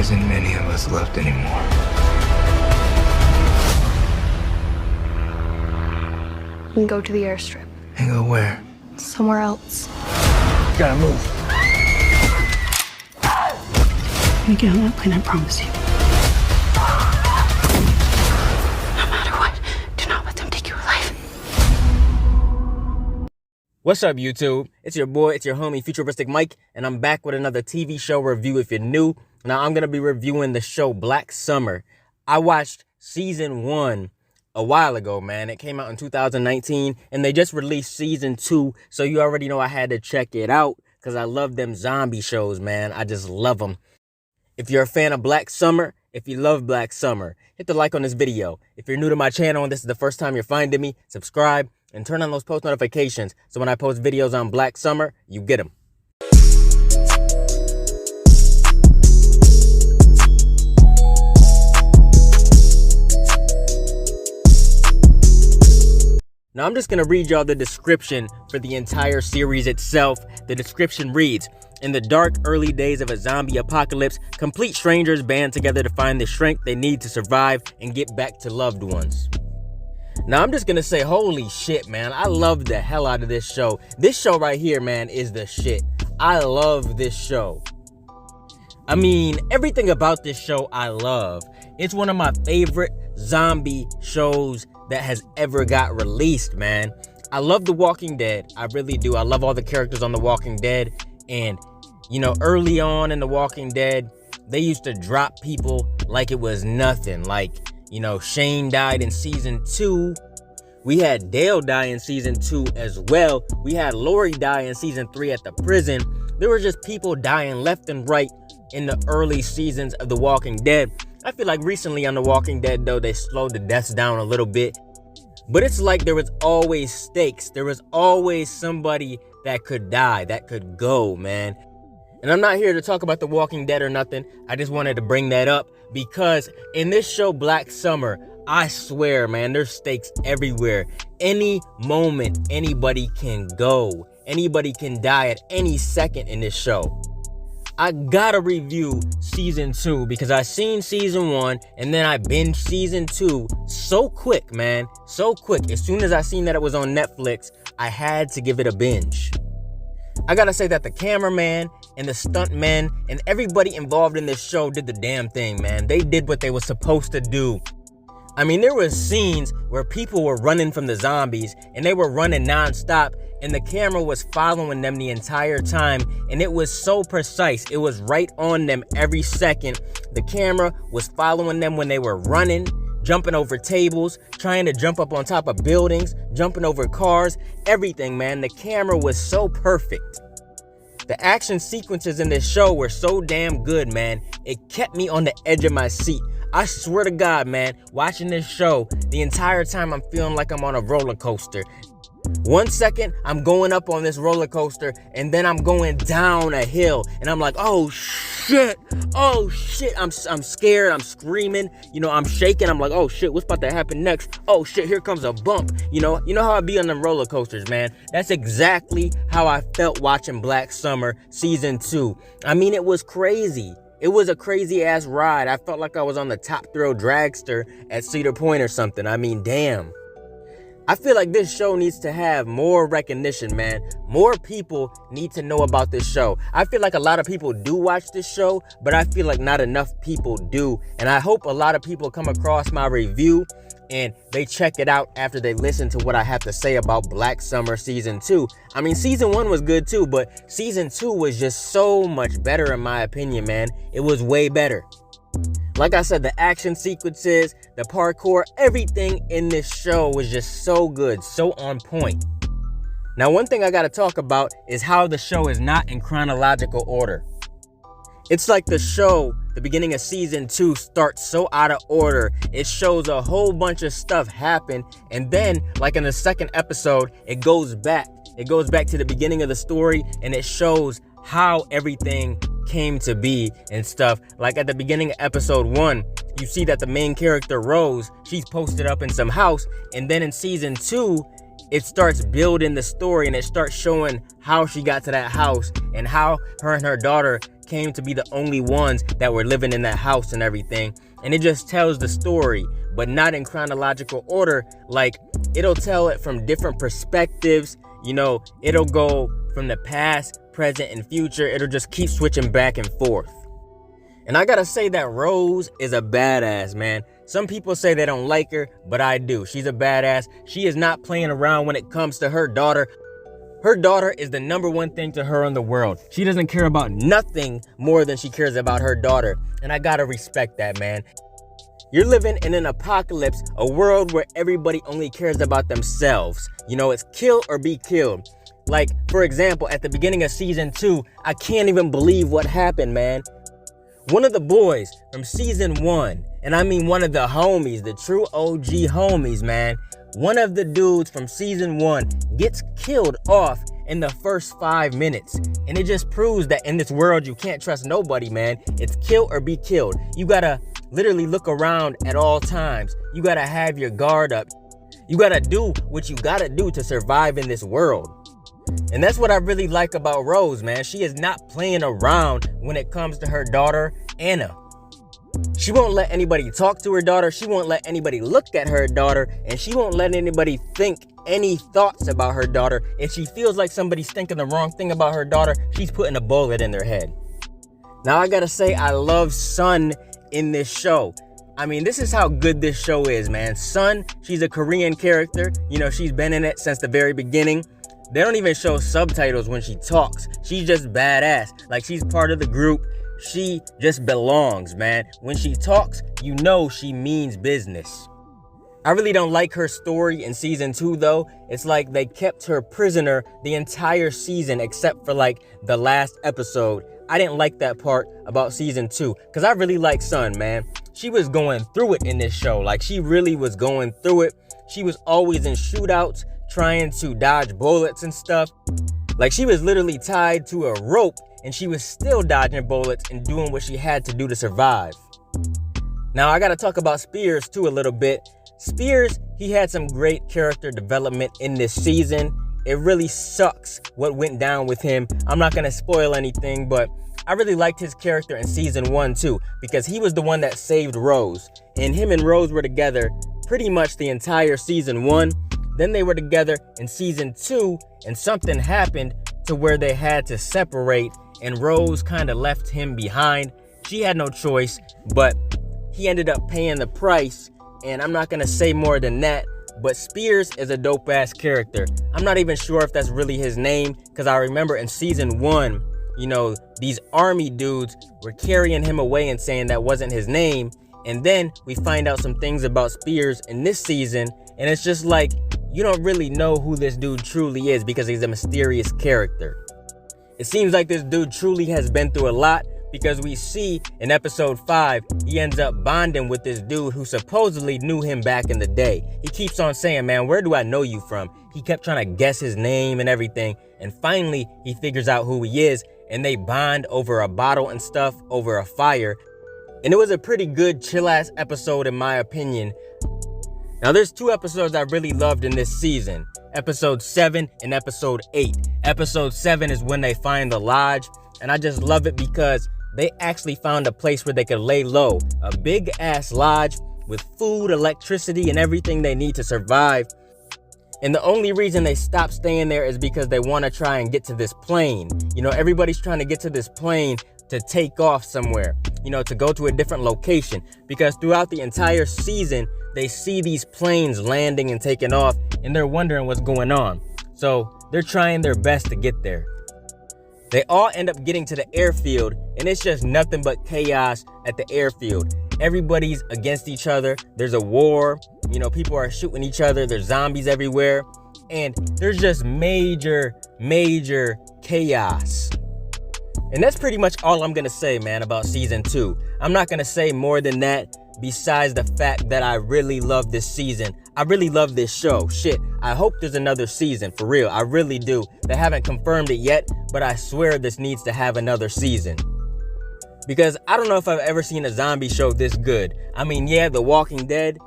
isn't many of us left anymore. We can go to the airstrip. And go where? Somewhere else. Gotta move. We get on that plane, I promise you. No matter what, do not let them take you alive. What's up, YouTube? It's your boy, it's your homie, FuturisticMike, and I'm back with another TV show review if you're new. Now, I'm going to be reviewing the show Black Summer. I watched season 1 a while ago, man. It came out in 2019, and they just released season 2, so you already know I had to check it out, because I love them zombie shows, man. I just love them. If you're a fan of Black Summer, if you love Black Summer, hit the like on this video. If you're new to my channel and this is the first time you're finding me, subscribe and turn on those post notifications so when I post videos on Black Summer, you get them. Now, I'm just going to read y'all the description for the entire series itself. The description reads, in the dark, early days of a zombie apocalypse, complete strangers band together to find the strength they need to survive and get back to loved ones. Now, I'm just going to say, holy shit, man. I love the hell out of this show. This show right here, man, is the shit. I love this show. I mean, everything about this show I love. It's one of my favorite zombie shows that has ever got released, man. I love The Walking Dead. I really do. I love all the characters on The Walking Dead. And, you know, early on in The Walking Dead, they used to drop people like it was nothing. Like, you know, Shane died in season 2. We had Dale die in season 2 as well. We had Lori die in season 3 at the prison. There were just people dying left and right in the early seasons of The Walking Dead. I feel like recently on The Walking Dead, though, they slowed the deaths down a little bit. But it's like there was always stakes. There was always somebody that could die, that could go, man. And I'm not here to talk about The Walking Dead or nothing. I just wanted to bring that up because in this show, Black Summer, I swear, man, there's stakes everywhere. Any moment, anybody can go. Anybody can die at any second in this show. I gotta review season 2 because I seen season 1 and then I binged season 2 so quick, man. So quick. As soon as I seen that it was on Netflix, I had to give it a binge. I gotta say that the cameraman and the stuntmen and everybody involved in this show did the damn thing, man. They did what they were supposed to do. I mean, there were scenes where people were running from the zombies and they were running nonstop and the camera was following them the entire time and it was so precise. It was right on them every second. The camera was following them when they were running, jumping over tables, trying to jump up on top of buildings, jumping over cars, everything, man. The camera was so perfect. The action sequences in this show were so damn good, man. It kept me on the edge of my seat. I swear to God, man, watching this show, the entire time I'm feeling like I'm on a roller coaster. 1 second, I'm going up on this roller coaster, and then I'm going down a hill, and I'm like, oh shit, I'm scared, I'm screaming, you know, I'm shaking, I'm like, oh shit, what's about to happen next? Oh shit, here comes a bump, you know how I be on them roller coasters, man. That's exactly how I felt watching Black Summer season 2. I mean, it was crazy. It was a crazy ass ride. I felt like I was on the Top Thrill dragster at Cedar Point or something. I mean, damn. I feel like this show needs to have more recognition, man. More people need to know about this show. I feel like a lot of people do watch this show, but I feel like not enough people do. And I hope a lot of people come across my review and they check it out after they listen to what I have to say about Black Summer Season 2. I mean, Season 1 was good too, but Season 2 was just so much better in my opinion, man. It was way better. Like I said, the action sequences, the parkour, everything in this show was just so good, so on point. Now, one thing I gotta talk about is how the show is not in chronological order. It's like the show, the beginning of season 2 starts so out of order. It shows a whole bunch of stuff happen, and then, like in the second episode, it goes back. It goes back to the beginning of the story, and it shows how everything came to be and stuff. Like at the beginning of episode 1, you see that the main character, Rose, she's posted up in some house, and then in season 2, it starts building the story and it starts showing how she got to that house and how her and her daughter came to be the only ones that were living in that house and everything. And it just tells the story, but not in chronological order. Like, it'll tell it from different perspectives. You know, it'll go from the past, present, and future. It'll just keep switching back and forth. And I gotta say that Rose is a badass, man. Some people say they don't like her, but I do. She's a badass. She is not playing around when it comes to her daughter. Her daughter is the number one thing to her in the world. She doesn't care about nothing more than she cares about her daughter. And I gotta respect that, man. You're living in an apocalypse, a world where everybody only cares about themselves. You know, it's kill or be killed. Like, for example, at the beginning of season 2, I can't even believe what happened, man. One of the boys from season 1, and I mean one of the homies, the true OG homies, man. One of the dudes from season 1 gets killed off in the first 5 minutes. And it just proves that in this world, you can't trust nobody, man. It's kill or be killed. You gotta literally look around at all times. You gotta have your guard up. You gotta do what you gotta do to survive in this world. And that's what I really like about Rose, man. She is not playing around when it comes to her daughter, Anna. She won't let anybody talk to her daughter. She won't let anybody look at her daughter. And she won't let anybody think any thoughts about her daughter. If she feels like somebody's thinking the wrong thing about her daughter, she's putting a bullet in their head. Now, I gotta say, I love Sun in this show. I mean, this is how good this show is, man. Sun, she's a Korean character. You know, she's been in it since the very beginning. They don't even show subtitles when she talks. She's just badass. Like, she's part of the group. She just belongs, man. When she talks, you know she means business. I really don't like her story in season 2, though. It's like they kept her prisoner the entire season except for, like, the last episode. I didn't like that part about season 2 because I really like Sun, man. She was going through it in this show. Like, she really was going through it. She was always in shootouts, trying to dodge bullets and stuff. Like, she was literally tied to a rope and she was still dodging bullets and doing what she had to do to survive. Now, I gotta talk about Spears too a little bit. Spears, he had some great character development in this season. It really sucks what went down with him. I'm not gonna spoil anything, but I really liked his character in season 1 too, because he was the one that saved Rose. And him and Rose were together pretty much the entire season 1. Then they were together in season 2, and something happened to where they had to separate, and Rose kind of left him behind. She had no choice, but he ended up paying the price, and I'm not gonna say more than that, but Spears is a dope-ass character. I'm not even sure if that's really his name, because I remember in season 1, you know, these army dudes were carrying him away and saying that wasn't his name, and then we find out some things about Spears in this season, and it's just like, you don't really know who this dude truly is because he's a mysterious character. It seems like this dude truly has been through a lot, because we see in episode 5, he ends up bonding with this dude who supposedly knew him back in the day. He keeps on saying, man, where do I know you from? He kept trying to guess his name and everything, and finally he figures out who he is, and they bond over a bottle and stuff, over a fire. And it was a pretty good chill-ass episode in my opinion. Now, there's 2 episodes I really loved in this season. Episode 7 and episode 8. Episode 7 is when they find the lodge, and I just love it because they actually found a place where they could lay low. A big ass lodge with food, electricity, and everything they need to survive. And the only reason they stopped staying there is because they want to try and get to this plane. You know, everybody's trying to get to this plane to take off somewhere, you know, to go to a different location. Because throughout the entire season, they see these planes landing and taking off, and they're wondering what's going on. So they're trying their best to get there. They all end up getting to the airfield, and it's just nothing but chaos at the airfield. Everybody's against each other. There's a war. You know, people are shooting each other. There's zombies everywhere. And there's just major chaos. And that's pretty much all I'm gonna say, man, about season 2. I'm not gonna say more than that, besides the fact that I really love this season. I really love this show. Shit, I hope there's another season, for real. I really do. They haven't confirmed it yet, but I swear this needs to have another season. Because I don't know if I've ever seen a zombie show this good. I mean, yeah, The Walking Dead.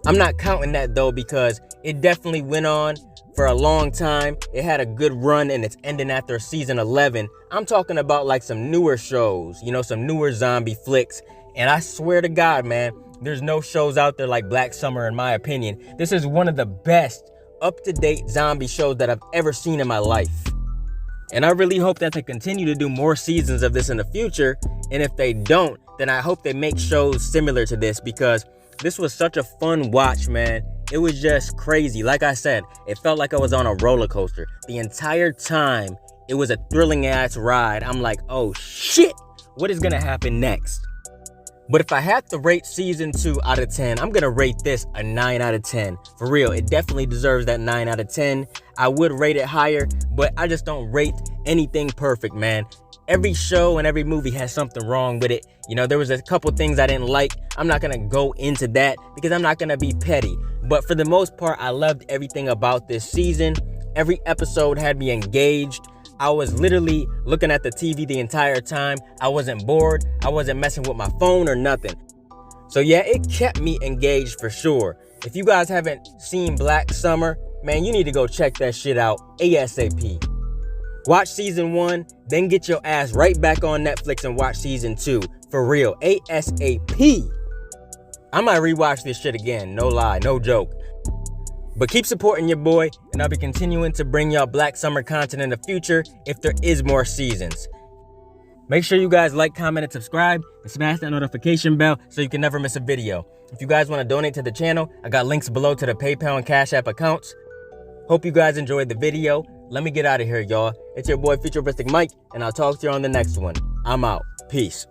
I'm not counting that though, because it definitely went on for a long time. It had a good run and it's ending after season 11. I'm talking about like some newer shows, you know, some newer zombie flicks. And I swear to God, man, there's no shows out there like Black Summer in my opinion. This is one of the best up-to-date zombie shows that I've ever seen in my life. And I really hope that they continue to do more seasons of this in the future. And if they don't, then I hope they make shows similar to this, because this was such a fun watch, man. It was just crazy. Like I said, it felt like I was on a roller coaster. The entire time, it was a thrilling ass ride. I'm like, oh shit, what is gonna happen next? But if I had to rate season 2 out of 10, I'm gonna rate this a 9 out of 10. For real, it definitely deserves that 9 out of 10. I would rate it higher, but I just don't rate anything perfect, man. Every show and every movie has something wrong with it. You know, there was a couple things I didn't like. I'm not gonna go into that because I'm not gonna be petty. But for the most part, I loved everything about this season. Every episode had me engaged. I was literally looking at the TV the entire time. I wasn't bored. I wasn't messing with my phone or nothing. So yeah, it kept me engaged for sure. If you guys haven't seen Black Summer, man, you need to go check that shit out ASAP. Watch season 1, then get your ass right back on Netflix and watch season 2. For real, ASAP. I might rewatch this shit again, no lie, no joke. But keep supporting your boy, and I'll be continuing to bring y'all Black Summer content in the future if there is more seasons. Make sure you guys like, comment, and subscribe, and smash that notification bell so you can never miss a video. If you guys want to donate to the channel, I got links below to the PayPal and Cash App accounts. Hope you guys enjoyed the video. Let me get out of here, y'all. It's your boy FuturisticMike, and I'll talk to you on the next one. I'm out. Peace.